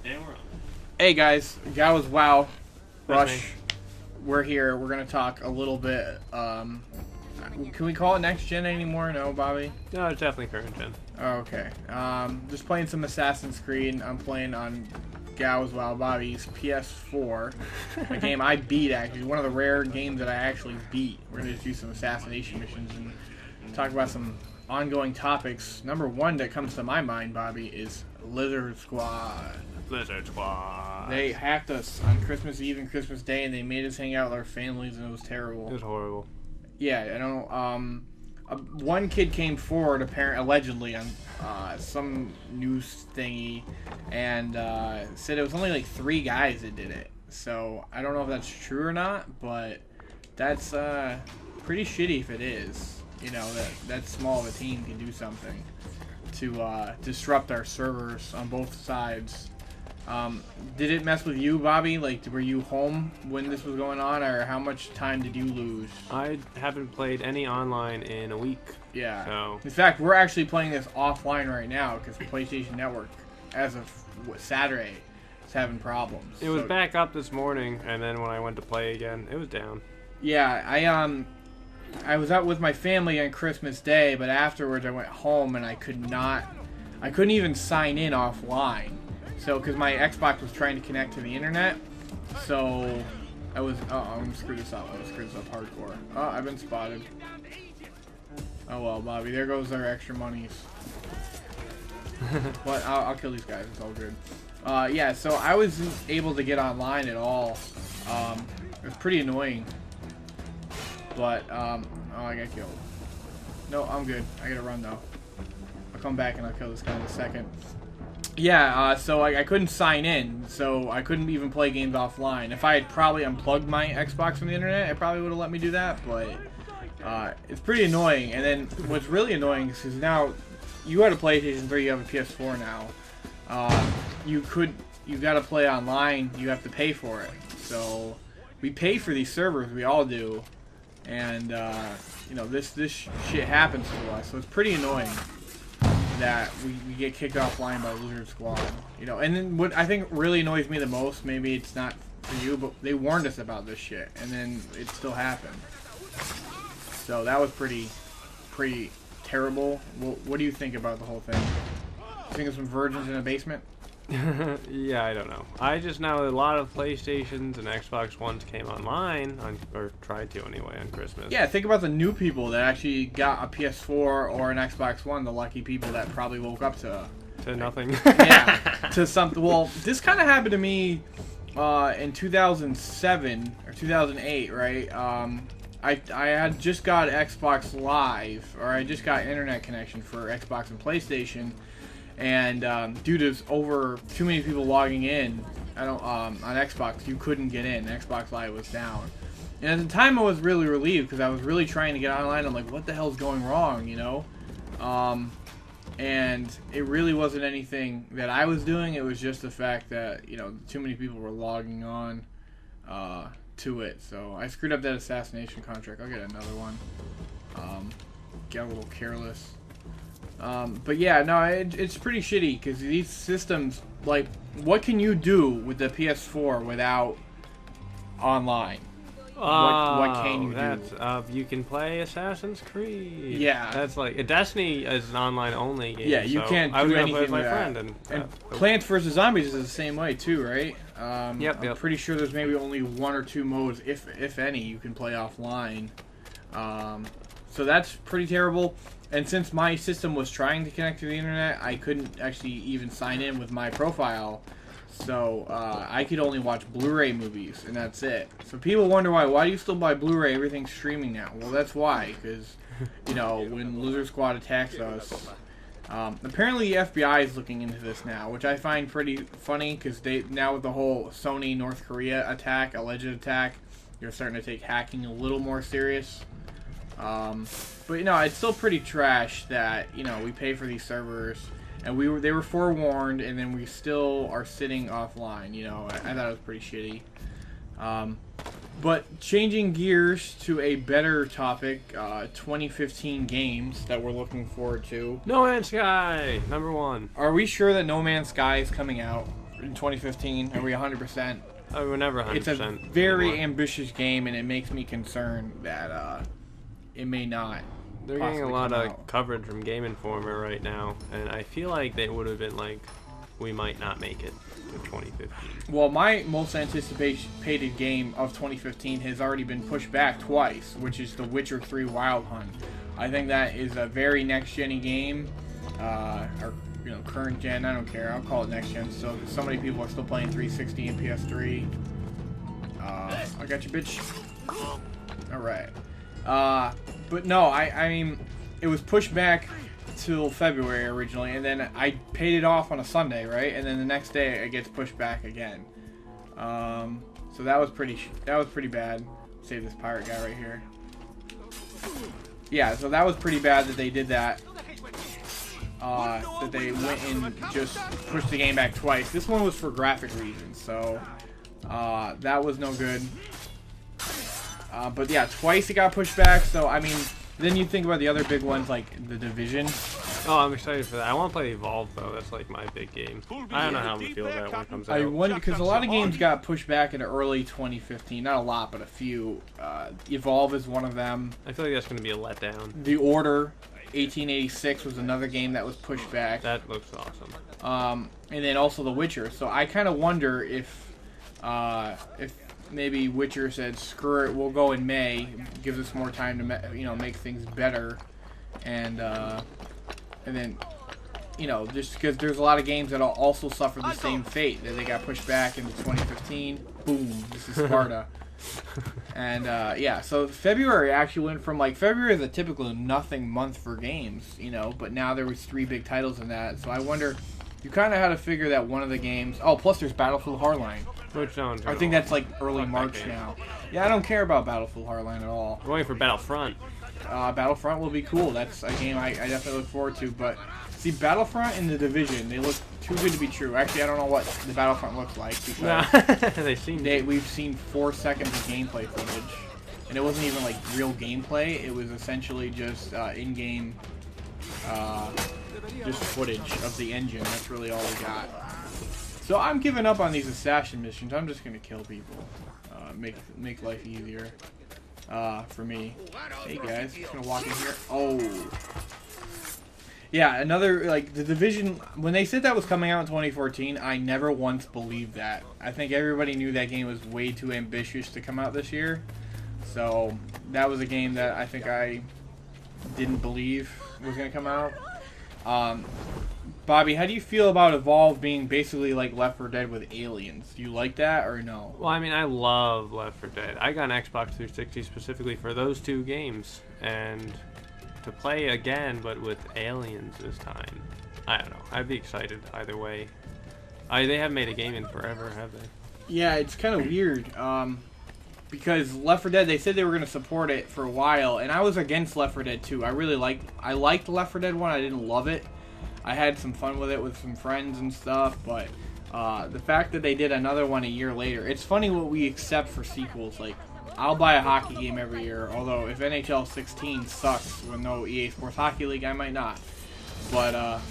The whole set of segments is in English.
And we're on. Hey guys, gowiswow, That's Rush. We're here. We're gonna talk a little bit. Can we call it next gen anymore? No, Bobby. No, it's definitely current gen. Oh, okay. Just playing some Assassin's Creed. I'm playing on gowiswow Bobby's PS4. A game I beat, actually. One of the rare games that I actually beat. We're gonna just do some assassination missions and talk about some ongoing topics. Number one that comes to my mind, Bobby, is Lizard Squad. Lizard Squad. They hacked us on Christmas Eve and Christmas Day, and they made us hang out with our families, and it was terrible. It was horrible. Yeah, I don't know. One kid came forward, allegedly, on some news thingy, and said it was only like 3 guys that did it. So I don't know if that's true or not, but that's pretty shitty if it is. You know, that small of a team can do something to disrupt our servers on both sides. Did it mess with you, Bobby? Like, were you home when this was going on, or how much time did you lose? I haven't played any online in a week. Yeah. So. In fact, we're actually playing this offline right now because the PlayStation Network, as of Saturday, is having problems. It was back up this morning, and then when I went to play again, it was down. Yeah, I was out with my family on Christmas Day, but afterwards I went home and I couldn't even sign in offline. So, because my Xbox was trying to connect to the internet, so I was. Oh, I'm gonna screw this up. I'm gonna screw this up hardcore. Oh, I've been spotted. Oh well, Bobby. There goes our extra monies. But I'll kill these guys. It's all good. Yeah. So I wasn't able to get online at all. It was pretty annoying. But oh, I got killed. No, I'm good. I gotta run though. I'll come back and I'll kill this guy in a second. Yeah, so I couldn't sign in, so I couldn't even play games offline. If I had probably unplugged my Xbox from the internet, it probably would have let me do that, but it's pretty annoying. And then what's really annoying is because now you had a PlayStation 3, you have a PS4 now. You got to play online, you have to pay for it. So we pay for these servers, we all do, and you know, this shit happens to us, so it's pretty annoying that we get kicked offline by Lizard Squad, you know. And then what I think really annoys me the most, maybe it's not for you, but they warned us about this shit, and then it still happened. So that was pretty terrible. What do you think about the whole thing? You think of some virgins in a basement? Yeah, I don't know. I just know a lot of PlayStations and Xbox Ones came online, or tried to anyway, on Christmas. Yeah, think about the new people that actually got a PS4 or an Xbox One, the lucky people that probably woke up to nothing. Yeah, to something. Well, this kind of happened to me in 2007 or 2008, right? I had just got Xbox Live, or I just got internet connection for Xbox and PlayStation. And due to over too many people logging in, on Xbox, you couldn't get in. Xbox Live was down. And at the time, I was really relieved because I was really trying to get online. I'm like, what the hell's going wrong, you know? And it really wasn't anything that I was doing. It was just the fact that, you know, too many people were logging on to it. So I screwed up that assassination contract. I'll get another one. Get a little careless. But yeah, no, it's pretty shitty because these systems, like, what can you do with the PS4 without online? What can you do? You can play Assassin's Creed. Yeah, that's like Destiny is an online only game. Yeah, you so can't do I was anything play with my with friend, that. and Plants vs Zombies is the same way too, right? Yep. I'm pretty sure there's maybe only 1 or 2 modes, if any, you can play offline. So that's pretty terrible. And since my system was trying to connect to the internet, I couldn't actually even sign in with my profile. So I could only watch Blu-ray movies, and that's it. So people wonder why do you still buy Blu-ray? Everything's streaming now. Well, that's why, because, you know, when Lizard Squad attacks us, apparently the FBI is looking into this now, which I find pretty funny, because now with the whole Sony North Korea attack, alleged attack, they're starting to take hacking a little more serious. But, you know, it's still pretty trash that, you know, we pay for these servers, and they were forewarned, and then we still are sitting offline, you know. I thought it was pretty shitty. But changing gears to a better topic, 2015 games that we're looking forward to. No Man's Sky, #1. Are we sure that No Man's Sky is coming out in 2015? Are we 100%? Oh, we're never 100%. It's a very anymore. ambitious game, and it makes me concerned that it may not. They're getting a lot of out. coverage from Game Informer right now, and I feel like they would have been like, we might not make it to 2015. Well, my most anticipated game of 2015 has already been pushed back twice, which is The Witcher 3 Wild Hunt. I think that is a very next-gen game, or current gen. I don't care. I'll call it next gen. So so many people are still playing 360 and PS3. I got you, bitch. All right. But no, I mean, it was pushed back till February originally, and then I paid it off on a Sunday, right? And then the next day it gets pushed back again. So that was pretty bad. Save this pirate guy right here. Yeah, so that was pretty bad that they did that. That they went and just pushed the game back twice. This one was for graphic reasons, so that was no good. But yeah, twice it got pushed back, so I mean, then you think about the other big ones like The Division. Oh, I'm excited for that. I want to play Evolve, though. That's like my big game. I don't know how I feel about it when it comes out. I wonder, because a lot of games got pushed back into early 2015. Not a lot, but a few. Evolve is one of them. I feel like that's going to be a letdown. The Order 1886 was another game that was pushed back. That looks awesome. And then also The Witcher. So I kind of wonder if maybe Witcher said, screw it, we'll go in May. Gives us more time to make things better. And then, just because there's a lot of games that also suffer the same fate, that they got pushed back into 2015. Boom, this is Sparta. And, yeah, so February actually went from, February is a typical nothing month for games, but now there was 3 big titles in that. So I wonder, you kind of had to figure that one of the games, oh, plus there's Battlefield Hardline. Which no I think that's, early March now. Yeah, I don't care about Battlefield Hardline at all. I'm going for Battlefront. Battlefront will be cool. That's a game I definitely look forward to. But see, Battlefront and The Division, they look too good to be true. Actually, I don't know what the Battlefront looks like because we've seen 4 seconds of gameplay footage, and it wasn't even real gameplay. It was essentially just in-game, just footage of the engine. That's really all we got. So I'm giving up on these assassin missions. I'm just gonna kill people, make life easier. For me. Hey guys, just gonna walk in here. Oh. Yeah, another, The Division, when they said that was coming out in 2014, I never once believed that. I think everybody knew that game was way too ambitious to come out this year. So, that was a game that I think I didn't believe was gonna come out. Bobby, how do you feel about Evolve being basically like Left 4 Dead with aliens? Do you like that or no? Well, I mean, I love Left 4 Dead. I got an Xbox 360 specifically for those 2 games, and to play again, but with aliens this time, I don't know. I'd be excited either way. They haven't made a game in forever, have they? Yeah, it's kind of weird. Because Left 4 Dead, they said they were going to support it for a while, and I was against Left 4 Dead 2. I liked Left 4 Dead 1. I didn't love it. I had some fun with it with some friends and stuff, but the fact that they did another one a year later, it's funny what we accept for sequels. I'll buy a hockey game every year, although if NHL 16 sucks with no EA Sports Hockey League, I might not. But,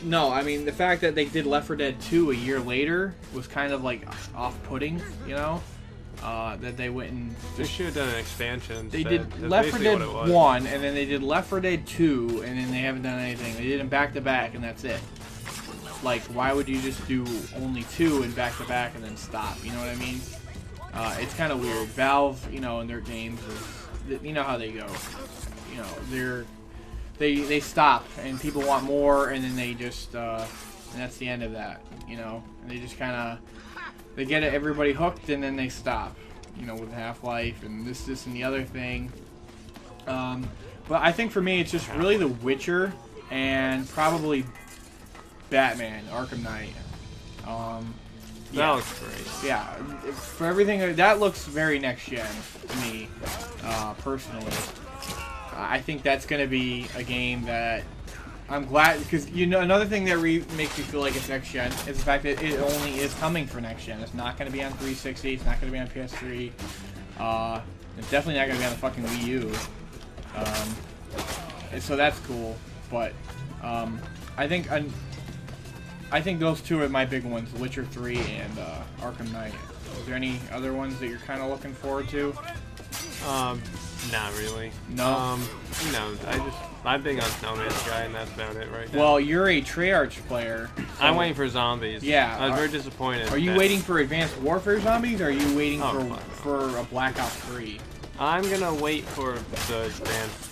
no, I mean, the fact that they did Left 4 Dead 2 a year later was kind of, off-putting, that they went and... They should have done an expansion instead. They did Left 4 Dead 1, and then they did Left 4 Dead 2, and then they haven't done anything. They did them back-to-back, and that's it. Why would you just do only 2 and back-to-back and then stop? You know what I mean? It's kind of weird. Valve, in their games, you know how they go. They stop, and people want more, and then they just, and that's the end of that, And they just kind of... They get everybody hooked, and then they stop, with Half-Life and this and the other thing. But I think for me, it's just really The Witcher and probably Batman, Arkham Knight. That looks great. Yeah, for everything, that looks very next-gen to me, personally. I think that's going to be a game that... I'm glad, because another thing that makes me feel like it's next gen is the fact that it only is coming for next gen. It's not going to be on 360. It's not going to be on PS3. It's definitely not going to be on the fucking Wii U. And so that's cool. But I think I think those two are my big ones, Witcher 3 and Arkham Knight. Is there any other ones that you're kind of looking forward to? Not really. No? No, I'm big on Snowman's guy, and that's about it right now. Well, you're a Treyarch player. So I'm waiting for zombies. Yeah. I was very disappointed. Are you waiting for Advanced Warfare zombies, or are you waiting for a Black Ops 3? I'm gonna wait for the Advanced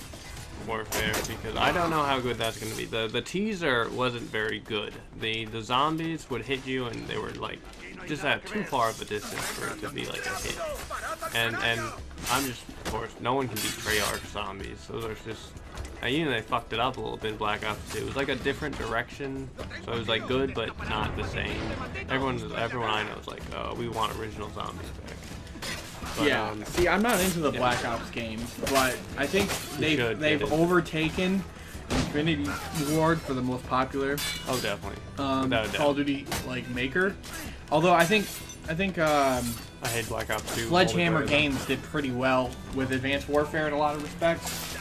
Warfare because I don't know how good that's gonna be. The teaser wasn't very good. The zombies would hit you, and they were like just at too far of a distance for it to be like a hit. And I'm just, of course, no one can beat Treyarch zombies. Those are just, even they fucked it up a little bit in Black Ops 2. It was like a different direction, so it was like good but not the same. Everyone I know is like, oh, we want original zombies back. But, yeah. See, I'm not into the Black Ops games, but I think they've overtaken Infinity Ward for the most popular. Oh, definitely. Call of Duty like maker. Although I think I hate Black Ops 2. Sledgehammer Games did pretty well with Advanced Warfare in a lot of respects.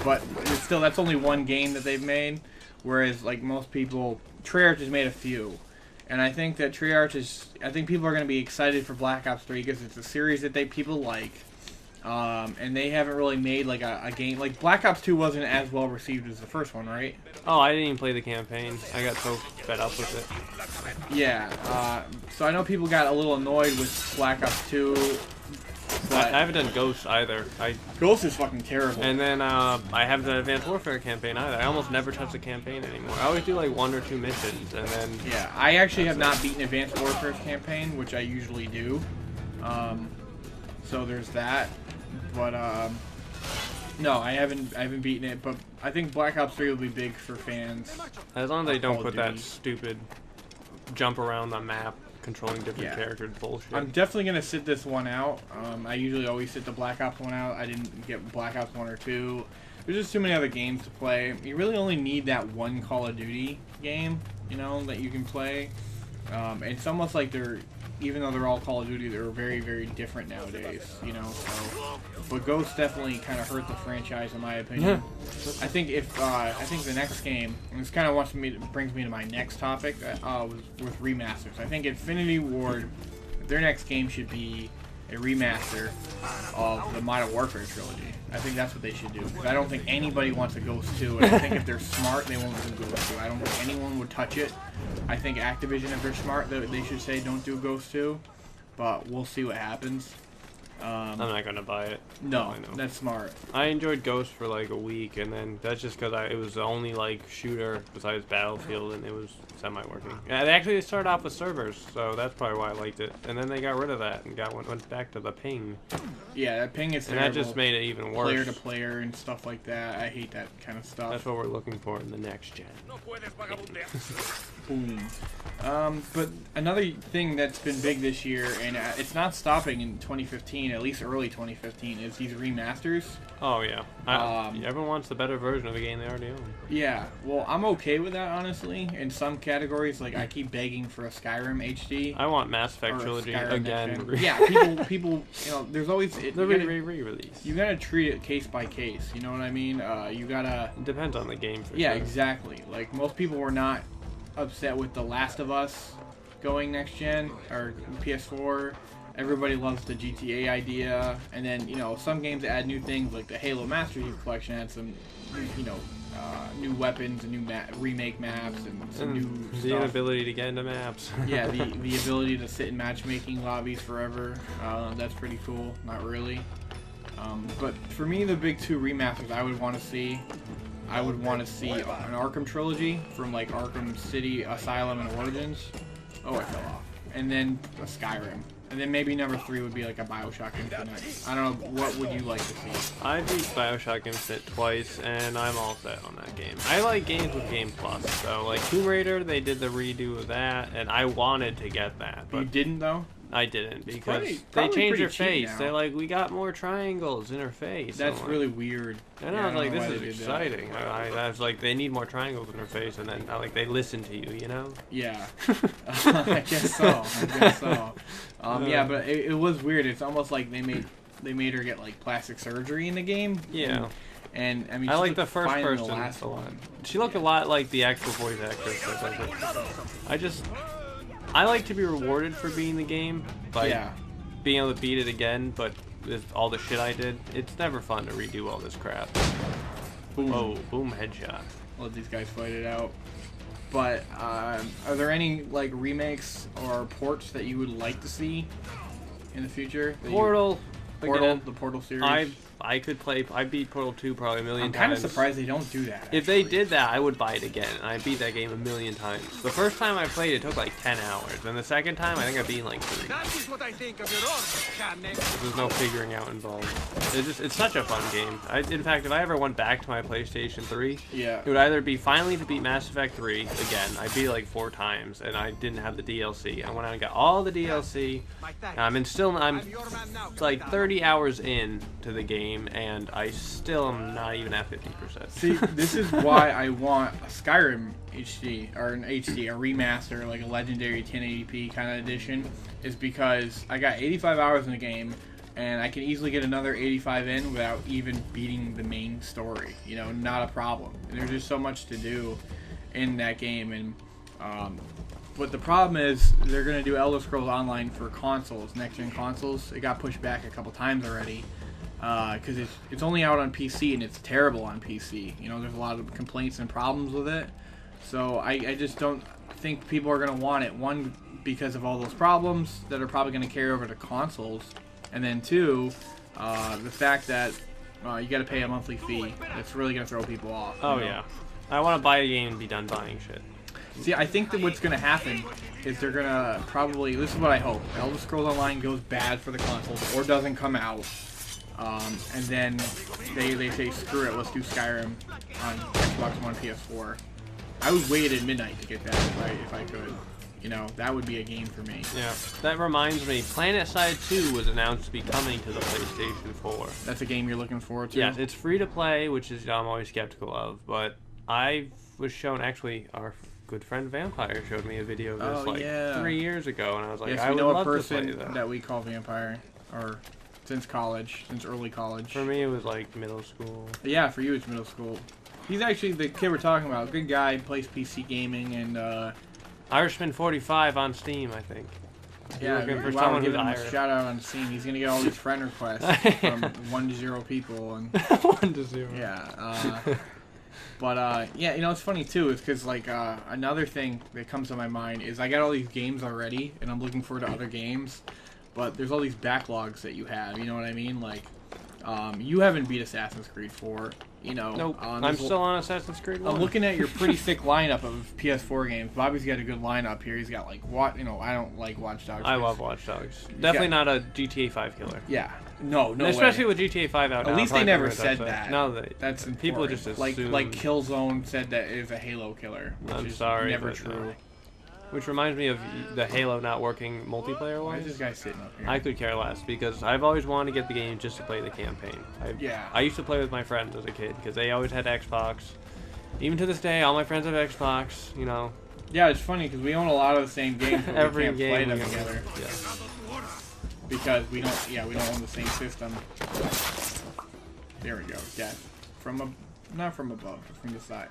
But still, that's only one game that they've made. Whereas, like most people, Treyarch has made a few. And I think that I think people are going to be excited for Black Ops 3 because it's a series that people like. And they haven't really made like a game. Like Black Ops 2 wasn't as well received as the first one, right? Oh, I didn't even play the campaign. I got so fed up with it. Yeah. So I know people got a little annoyed with Black Ops 2. But I haven't done Ghost either. Ghost is fucking terrible. And then I haven't done Advanced Warfare campaign either. I almost never touch the campaign anymore. I always do like 1 or 2 missions, and then... Yeah, I actually have not beaten Advanced Warfare campaign, which I usually do. So there's that. But no, I haven't beaten it. But I think Black Ops 3 will be big for fans. As long as they don't put that stupid jump around the map, controlling different characters bullshit. I'm definitely gonna sit this one out. I usually always sit the Black Ops one out. I didn't get Black Ops 1 or 2. There's just too many other games to play. You really only need that one Call of Duty game, you know, that you can play. It's almost like even though they're all Call of Duty, they're very, very different nowadays, you know. So, but Ghost definitely kind of hurt the franchise, in my opinion. I think the next game, and this kind of brings me to my next topic, with remasters. I think Infinity Ward, their next game should be a remaster of the Modern Warfare trilogy. I think that's what they should do. I don't think anybody wants a Ghost 2, and I think if they're smart, they won't do Ghost 2. I don't think anyone would touch it. I think Activision, if they're smart, they should say don't do Ghost 2, but we'll see what happens. I'm not gonna buy it. No, that's smart. I enjoyed Ghost for like a week, and then that's just because it was the only like shooter besides Battlefield, and it was semi-working. Yeah, they started off with servers, so that's probably why I liked it. And then they got rid of that and went back to the ping. Yeah, that ping is terrible. And that just made it even worse. Player to player and stuff like that. I hate that kind of stuff. That's what we're looking for in the next gen. Boom. But another thing that's been big this year, and it's not stopping in 2015, at least early 2015, is these remasters. Oh, yeah. Everyone wants the better version of a game they already own. Yeah, well, I'm okay with that, honestly. In some categories, like, I keep begging for a Skyrim HD. I want Mass Effect Trilogy again. Yeah, people, you know, there's always... re-release. You gotta treat it case by case, you know what I mean? You gotta... It depends on the game, for Yeah, sure. exactly. Like, most people were not upset with The Last of Us going next gen, or PS4. Everybody loves the GTA idea, and then, you know, some games add new things, like the Halo Master Chief Collection had some, you know, new weapons and new remake maps and some new stuff. The inability to get into maps. Yeah, the ability to sit in matchmaking lobbies forever. That's pretty cool. Not really. But for me, the big two remasters I would want to see an Arkham trilogy from like Arkham City, Asylum, and Origins. Oh, I fell off. And then a Skyrim. And then maybe number 3 would be like a Bioshock Infinite. I don't know, what would you like to see? I beat Bioshock Infinite twice, and I'm all set on that game. I like games with Game Plus, so like Tomb Raider, they did the redo of that, and I wanted to get that. But you didn't, though? I didn't, because they changed her face. They're like, we got more triangles in her face. That's really weird. And I was like, this is exciting. I was like, they need more triangles in her face, and then like they listen to you, you know? Yeah. I guess so. Yeah, but it was weird. It's almost like they made her get like plastic surgery in the game. Yeah. And I mean, I she like the looked first fine in the person last a lot. one. She looked a lot like the actual voice actress. I like to be rewarded for beating the game by being able to beat it again, but with all the shit I did, it's never fun to redo all this crap. Boom. Oh, boom, headshot. Let these guys fight it out. But are there any like remakes or ports that you would like to see in the future? Portal. Again, the Portal series. I could play. I beat Portal 2 probably a million times. I'm kind of surprised they don't do that. If they did that, I would buy it again. And I beat that game a million times. The first time I played, it took like 10 hours. And the second time, I think I beat like 3. That is what I think of your order, There's no figuring out involved. It's such a fun game. In fact, if I ever went back to my PlayStation 3, it would either be finally to beat Mass Effect 3 again. I beat it like 4 times, and I didn't have the DLC. I went out and got all the DLC. I'm like 30 hours in to the game, and I still am not even at 50%. See, this is why I want a Skyrim HD, or an HD, a remaster, like a legendary 1080p kind of edition, is because I got 85 hours in the game, and I can easily get another 85 in without even beating the main story. You know, not a problem. There's just so much to do in that game, and but the problem is they're going to do Elder Scrolls Online for consoles, next-gen consoles. It got pushed back a couple times already. Because it's only out on PC, and it's terrible on PC. You know, there's a lot of complaints and problems with it. So I just don't think people are going to want it. One, because of all those problems that are probably going to carry over to consoles. And then two, the fact that you got to pay a monthly fee. That's really going to throw people off. Oh, yeah. I want to buy a game and be done buying shit. See, I think that what's going to happen is they're going to probably, this is what I hope, Elder Scrolls Online goes bad for the consoles or doesn't come out. And then they say, screw it, let's do Skyrim on Xbox One, PS4. I would wait at midnight to get that if I could. You know, that would be a game for me. Yeah, that reminds me, PlanetSide 2 was announced to be coming to the PlayStation 4. That's a game you're looking forward to? Yes, it's free to play, which is I'm always skeptical of, but I was shown, actually, our good friend Vampire showed me a video of this 3 years ago, and I was like, yes, I would love to play that. That we call Vampire, or since college, since early college. For me, it was like middle school. Yeah, for you, it's middle school. He's actually the kid we're talking about. Good guy, plays PC gaming, and Irishman 45 on Steam, I think. Yeah, for someone who's him Irish. A shout out on Steam. He's gonna get all these friend requests from 1 to 0 people, and 1 to 0. Yeah. But yeah, you know, it's funny too, is because like another thing that comes to my mind is I got all these games already, and I'm looking forward to other games, but there's all these backlogs that you have. You know what I mean? Like, you haven't beat Assassin's Creed 4. You know, nope. I'm still on Assassin's Creed 1. I'm looking at your pretty thick lineup of PS4 games. Bobby's got a good lineup here. He's got like I don't like Watch Dogs. I love Watch Dogs. Definitely not a GTA 5 killer. Yeah. No especially way. with GTA 5 out now. At least they never said that. No, that's important. people just assume. Like Killzone said that it was a Halo killer. Which I'm is sorry, never but true. No. Which reminds me of the Halo not working multiplayer-wise. Why is this guy sitting up here? I could care less, because I've always wanted to get the game just to play the campaign. I used to play with my friends as a kid, because they always had Xbox. Even to this day, all my friends have Xbox, you know. Yeah, it's funny, because we own a lot of the same games, but Every we can't game play them together. Yeah. Because we don't own the same system. There we go. Yeah. Not from above, but from the side.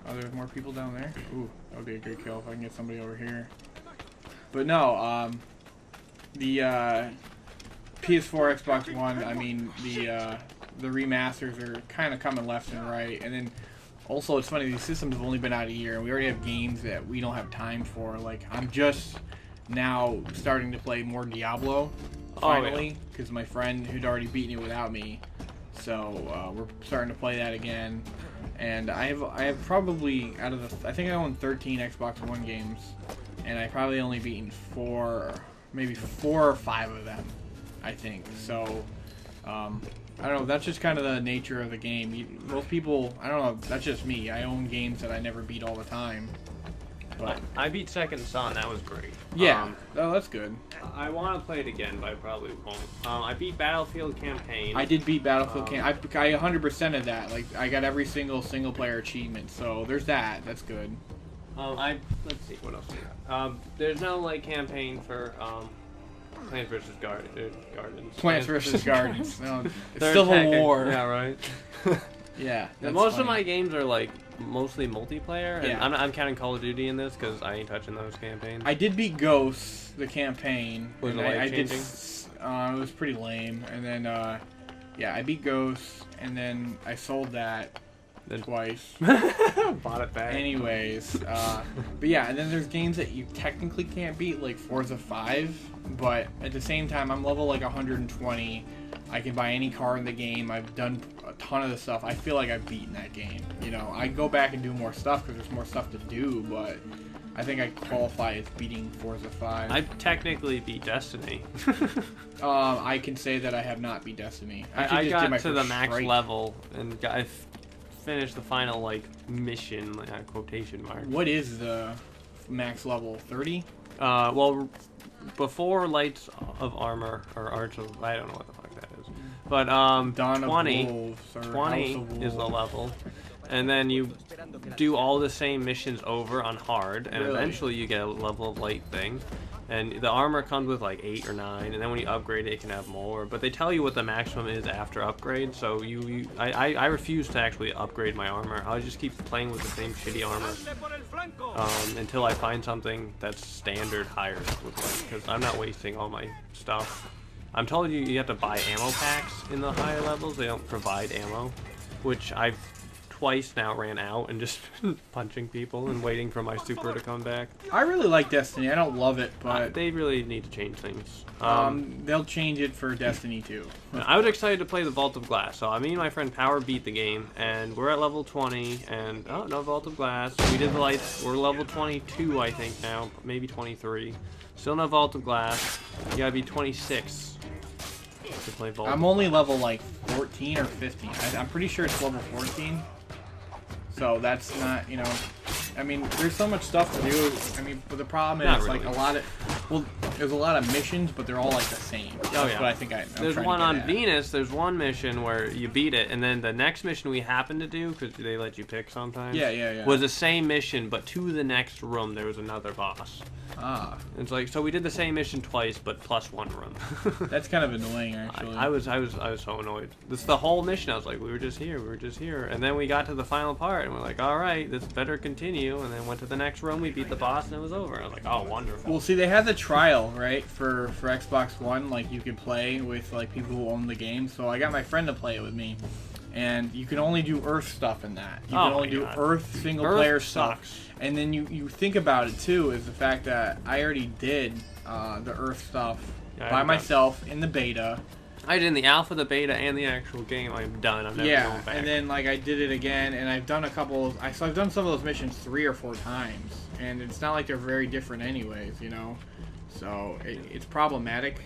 Are there more people down there? Ooh, that would be a good kill if I can get somebody over here. But no, the PS4, Xbox One, I mean, the remasters are kind of coming left and right. And then, also, it's funny, these systems have only been out a year, and we already have games that we don't have time for. Like, I'm just now starting to play more Diablo, finally, because my friend who'd already beaten it without me. So, we're starting to play that again. And I have probably, out of I think I own 13 Xbox One games, and I probably only beaten 4 or 5 of them, I think. So, I don't know, that's just kind of the nature of the game. Most people, I don't know, that's just me. I own games that I never beat all the time. But I beat Second Son, that was great. Yeah, oh, that's good. I want to play it again, but I probably won't. I beat Battlefield Campaign. I did beat Battlefield Campaign. I 100%ed that. Like, I got every single player achievement, so there's that. That's good. Let's see, what else do we have? There's no, like, campaign for, Plants vs. Gardens. Plants vs. Gardens. No, it's They're Civil attacking- War. Yeah, right. Yeah. that's Most of funny. my games are like mostly multiplayer, and Yeah. I'm counting Call of Duty in this because I ain't touching those campaigns. I did beat Ghosts, the campaign. Was and it I did. life-changing? It was pretty lame. And then, yeah, I beat Ghosts, and then I sold that Then- twice. Bought it back. Anyways, but yeah, and then there's games that you technically can't beat, like Forza 5, but at the same time, I'm level like 120. I can buy any car in the game. I've done a ton of the stuff. I feel like I've beaten that game. You know, I go back and do more stuff because there's more stuff to do, but I think I qualify as beating Forza 5. I technically beat Destiny. I can say that I have not beat Destiny. actually I just did got my to the first max strike. level and I finished the final like mission, like, quotation mark. What is the max level? 30? Well, before Lights of Armor or Arts of, I don't know what the fuck that is, but Dawn 20. of Wolves or 20 House of is the Wolves. level, and then you do all the same missions over on hard, and Really? eventually you get a level of light thing, and the armor comes with like 8 or 9, and then when you upgrade it, it can have more, but they tell you what the maximum is after upgrade, so I refuse to actually upgrade my armor. I'll just keep playing with the same shitty armor until I find something that's standard higher with light, because I'm not wasting all my stuff. I'm told you have to buy ammo packs in the higher levels. They don't provide ammo, which I've twice now ran out and just been punching people and waiting for my super to come back. I really like Destiny. I don't love it, but They really need to change things. they'll change it for Destiny 2. I was excited to play the Vault of Glass, so me and my friend Power beat the game, and we're at level 20, and oh, no Vault of Glass. We did the lights. We're level 22, I think now, maybe 23. Still no Vault of Glass. You gotta be 26 to play Vault. I'm only level like 14 or 15. I'm pretty sure it's level 14. So that's not, you know, I mean, there's so much stuff to do. I mean, but the problem Not is really. like a lot of, well, there's a lot of missions, but they're all like the same. That's Oh, yeah. what I think I'm There's trying one to get on at. Venus. There's one mission where you beat it, and then the next mission we happen to do, because they let you pick sometimes, Yeah. was the same mission, but to the next room there was another boss. Ah, It's like, so we did the same mission twice, but plus one room. that's kind of annoying, actually. I was so annoyed. This the whole mission. I was like, we were just here, and then we got to the final part, and we're like, all right, this better continue. And then went to the next room. We beat the boss, and it was over. I was like, oh, wonderful. Well, see, they had the trial, right, for Xbox One, like, you could play with, like, people who own the game, so I got my friend to play it with me, and you can only do Earth stuff in that. You Oh can my only do God. Earth single-player Earth stuff. sucks. And then you think about it, too, is the fact that I already did the Earth stuff Yeah, I by haven't myself in the beta. I did in the alpha, the beta, and the actual game. I'm done. I'm never going back. And then, like, I did it again, and I've done a couple, so I've done some of those missions 3 or 4 times, and it's not like they're very different anyways, you know? So, it's problematic,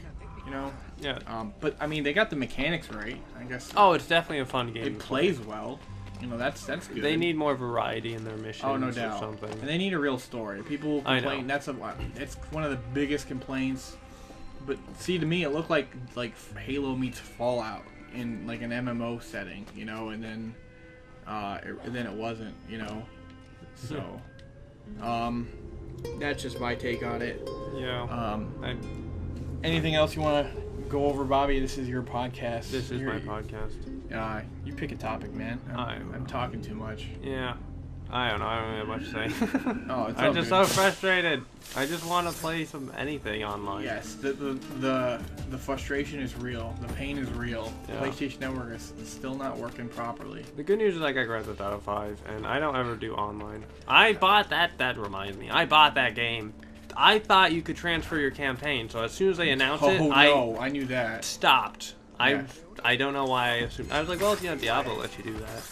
you know? Yeah. But I mean, they got the mechanics right. I guess. Oh, it's definitely a fun game. It plays well. You know, that's good. They need more variety in their missions. Oh, no Or doubt. something. And they need a real story. People I complain. know. It's one of the biggest complaints. But see, to me, it looked like Halo meets Fallout in like an MMO setting. You know, and then it wasn't. You know, so that's just my take on it. Yeah. Anything else you want to go over, Bobby? This is your podcast. This is my podcast. You pick a topic, man. I'm talking too much. Yeah. I don't know. I don't really have much to say. Oh, it's I'm all just good. so frustrated. I just want to play anything online. Yes, the frustration is real. The pain is real. Yeah. PlayStation Network is still not working properly. The good news is I got Grand Theft Auto 5, and I don't ever do online. I bought that. That reminds me. I bought that game. I thought you could transfer your campaign, so as soon as they announced it, I knew that. stopped. Yeah. I don't know why I assumed. I was like, well, Diablo lets you do that.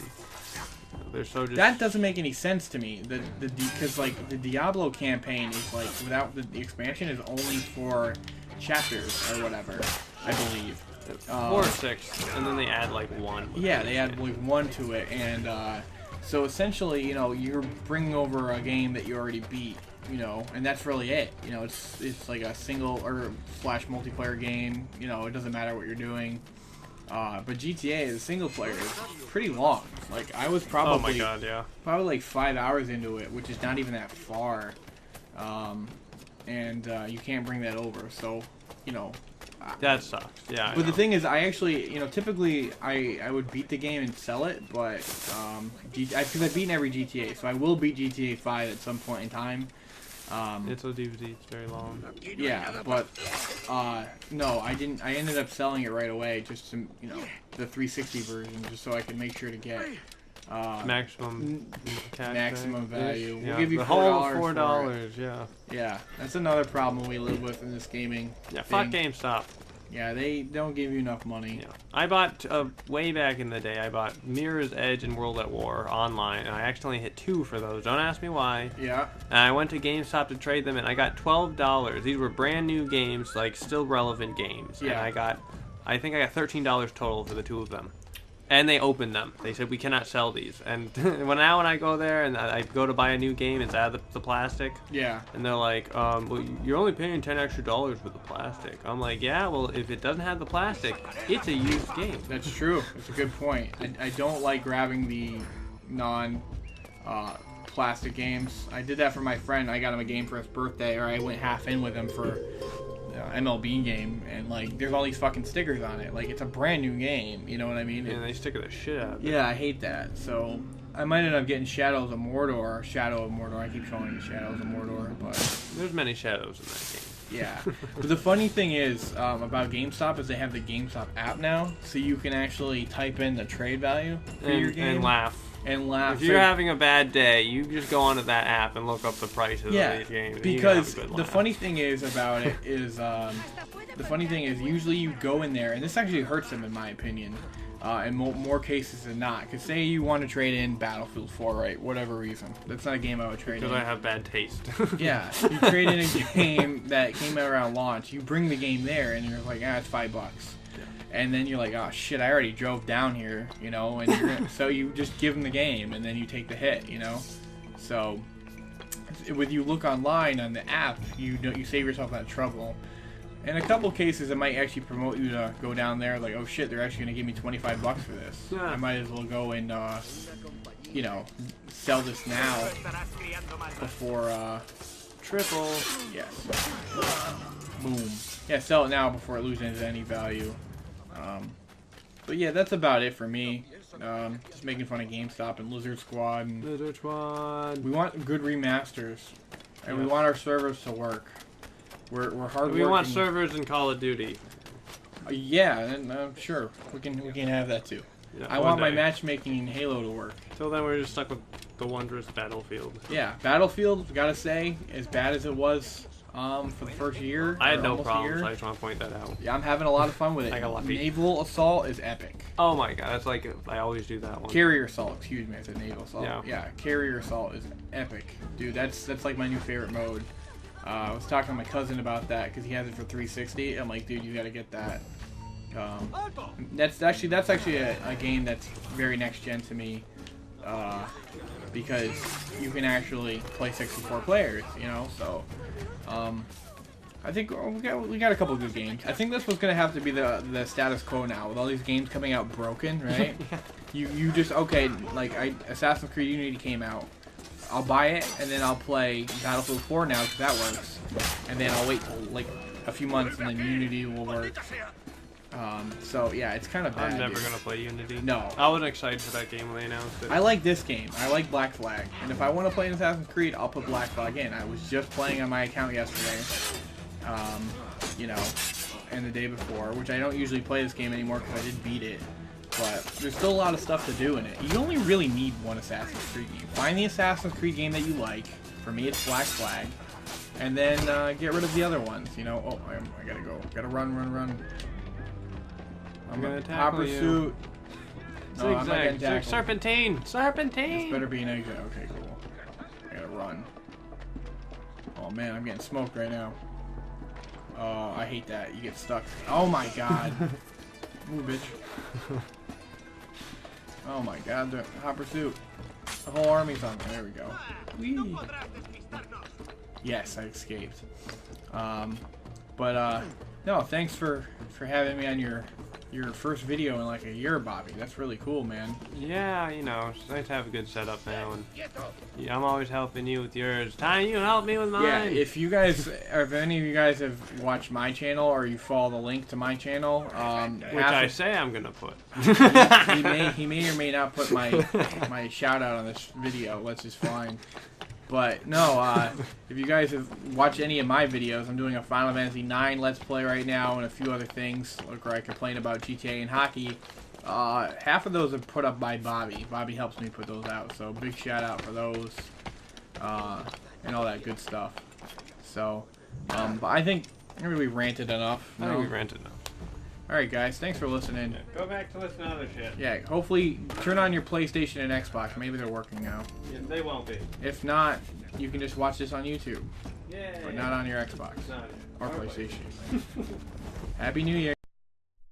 They're so just... That doesn't make any sense to me. Because like the Diablo campaign is like without the expansion is only for chapters or whatever. I believe. 4 or 6, and then they add like 1. Yeah, they add like 1 to it, and so essentially, you know, you're bringing over a game that you already beat, you know, and that's really it. You know, it's like a single or / multiplayer game. You know, it doesn't matter what you're doing. But GTA as a single player is pretty long. Like I was probably Oh my god, yeah. probably like 5 hours into it, which is not even that far, and you can't bring that over. So you know. That sucks. Yeah. But the thing is, I actually, you know, typically I would beat the game and sell it, but because I've beaten every GTA, so I will beat GTA 5 at some point in time. It's a DVD. It's very long. Yeah, but no, I didn't. I ended up selling it right away, just to, you know, the 360 version, just so I could make sure to get maximum value. Yeah, We'll give you $4. Yeah. Yeah, that's another problem we live with in this gaming. Yeah, thing. fuck GameStop. Yeah, they don't give you enough money. Yeah. I bought, way back in the day, I bought Mirror's Edge and World at War online, and I accidentally hit 2 for those. Don't ask me why. Yeah. And I went to GameStop to trade them, and I got $12. These were brand new games, like, still relevant games. Yeah. And I think I got $13 total for the 2 of them. And they opened them. They said, we cannot sell these. And when I go there and I go to buy a new game, it's out of the plastic. Yeah. And they're like, well, you're only paying $10 extra for the plastic. I'm like, yeah, well, if it doesn't have the plastic, it's a used game. That's true. It's a good point. I don't like grabbing the plastic games. I did that for my friend. I got him a game for his birthday, or I went half in with him for MLB game, and like there's all these fucking stickers on it. Like, it's a brand new game, you know what I mean? And they sticker the shit out of it. Yeah, I hate that. So I might end up getting Shadow of Mordor. I keep calling it Shadows of Mordor, but there's many shadows in that game. Yeah. But the funny thing is about GameStop is they have the GameStop app now, so you can actually type in the trade value for your game and laugh. If you're having a bad day, you just go onto that app and look up the prices of these games. Because the funny thing is about it is, usually you go in there, and this actually hurts them in my opinion, in more cases than not. Because say you want to trade in Battlefield 4, right? Whatever reason. That's not a game I would trade in. Because I have bad taste. Yeah. You trade in a game that came out around launch, you bring the game there, and you're like, it's $5. And then you're like, oh shit, I already drove down here, you know, and so you just give them the game, and then you take the hit, you know. So when you look online on the app, you save yourself that trouble. In a couple cases, it might actually promote you to go down there, like, oh shit, they're actually gonna give me $25 for this. Yeah. I might as well go and you know, sell this now before triple. Yes. Boom. Yeah, sell it now before it loses any value. But yeah, that's about it for me. Just making fun of GameStop and Lizard Squad. We want good remasters, and we want our servers to work. We're hard. We want servers in Call of Duty. Yeah, and sure, we can have that too. Yeah, I want my matchmaking in Halo to work. Till then, we're just stuck with the wondrous Battlefield. Yeah, Battlefield. Gotta say, as bad as it was. For the first year. I had no problems. I just want to point that out. Yeah, I'm having a lot of fun with it. I got lucky. Naval Assault is epic. Oh my god, that's like, I always do that one. Carrier Assault, excuse me, I said Naval Assault. Yeah. Yeah, Carrier Assault is epic. Dude, that's like my new favorite mode. I was talking to my cousin about that because he has it for 360. I'm like, dude, you gotta get that. That's actually a game that's very next gen to me. Because you can actually play 64 players, you know, so I think we got a couple of good games. I think this was gonna have to be the status quo now with all these games coming out broken, right? Yeah. You just like Assassin's Creed Unity came out. I'll buy it and then I'll play Battlefield 4 now because that works, and then I'll wait like a few months and then Unity will work. So yeah, it's kind of bad. I'm never gonna play Unity. No. I wasn't excited for that game when they announced it. I like this game. I like Black Flag. And if I want to play an Assassin's Creed, I'll put Black Flag in. I was just playing on my account yesterday. You know, and the day before, which I don't usually play this game anymore because I did beat it. But there's still a lot of stuff to do in it. You only really need one Assassin's Creed game. Find the Assassin's Creed game that you like. For me, it's Black Flag. And then get rid of the other ones. You know, oh, I gotta go. Gotta run. I'm gonna tackle you. Pursuit. No, I'm not getting tackled. Serpentine! This better be an exit. Okay, cool. I gotta run. Oh man, I'm getting smoked right now. Oh, I hate that. You get stuck. Oh my god. Move, bitch. Oh my god, the hot pursuit. The whole army's on me. There we go. Whee. Yes, I escaped. No, thanks for having me on your your first video in like a year, Bobby. That's really cool, man. Yeah, you know, it's nice to have a good setup now, and yeah, I'm always helping you with yours. Time you help me with mine. Yeah, if you guys, or if any of you guys have watched my channel or you follow the link to my channel, which I say I'm gonna put. he may or may not put my shout out on this video, which is fine. But no, if you guys have watched any of my videos, I'm doing a Final Fantasy IX Let's Play right now and a few other things, like where I complain about GTA and hockey. Half of those are put up by Bobby. Bobby helps me put those out, so big shout out for those, and all that good stuff. So, but I think maybe we ranted enough. I think we ranted enough. Alright guys, thanks for listening. Yeah, go back to listen to other shit. Yeah, hopefully turn on your PlayStation and Xbox. Maybe they're working now. Yeah, they won't be. If not, you can just watch this on YouTube. Yeah. But not on your Xbox Not or our PlayStation. Happy New Year.